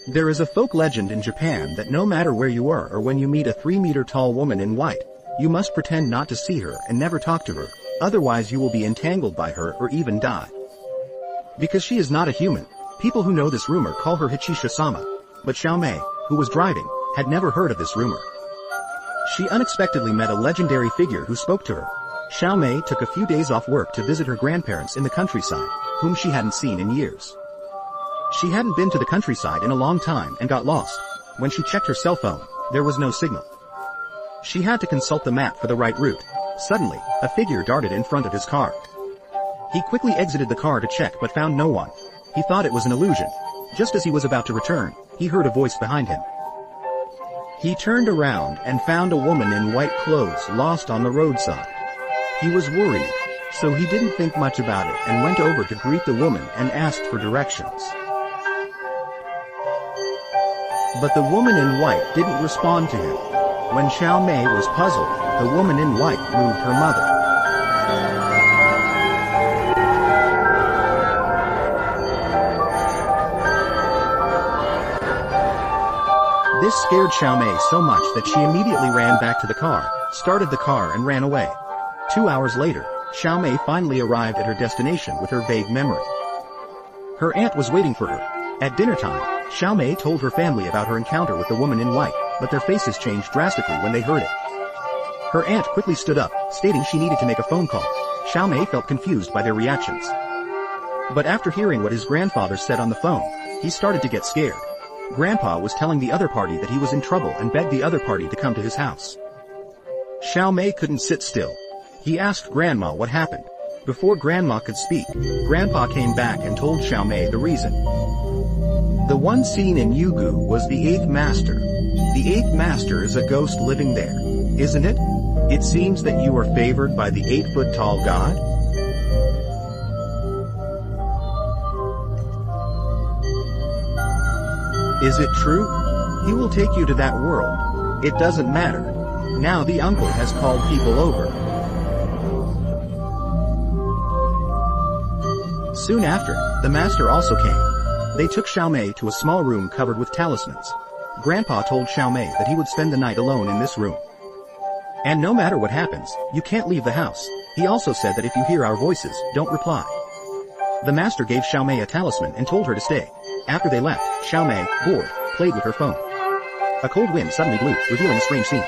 There is a folk legend in Japan that no matter where you are or when you meet a 3-meter tall woman in white, you must pretend not to see her and never talk to her, otherwise you will be entangled by her or even die. Because she is not a human, people who know this rumor call her Hichisha-sama, but Xiaomei, who was driving, had never heard of this rumor. She unexpectedly met a legendary figure who spoke to her. Xiaomei took a few days off work to visit her grandparents in the countryside, whom she hadn't seen in years. She hadn't been to the countryside in a long time and got lost. When she checked her cell phone, there was no signal. She had to consult the map for the right route. Suddenly, a figure darted in front of his car. He quickly exited the car to check but found no one. He thought it was an illusion. Just as he was about to return, he heard a voice behind him. He turned around and found a woman in white clothes lost on the roadside. He was worried, so he didn't think much about it and went over to greet the woman and asked for directions. But the woman in white didn't respond to him. When Xiaomei was puzzled, the woman in white moved her mother. This scared Xiaomei so much that she immediately ran back to the car, started the car and ran away. 2 hours later, Xiaomei finally arrived at her destination with her vague memory. Her aunt was waiting for her. At dinner time, Xiaomei told her family about her encounter with the woman in white, but their faces changed drastically when they heard it. Her aunt quickly stood up, stating she needed to make a phone call. Xiaomei felt confused by their reactions. But after hearing what his grandfather said on the phone, he started to get scared. Grandpa was telling the other party that he was in trouble and begged the other party to come to his house. Xiaomei couldn't sit still. He asked Grandma what happened. Before Grandma could speak, Grandpa came back and told Xiaomei the reason. The one seen in Yugu was the 8th master. The 8th master is a ghost living there, isn't it? It seems that you are favored by the 8-foot-tall god? Is it true? He will take you to that world. It doesn't matter. Now the uncle has called people over. Soon after, the master also came. They took Xiaomei to a small room covered with talismans. Grandpa told Xiaomei that he would spend the night alone in this room. And no matter what happens, you can't leave the house. He also said that if you hear our voices, don't reply. The master gave Xiaomei a talisman and told her to stay. After they left, Xiaomei, bored, played with her phone. A cold wind suddenly blew, revealing a strange scene.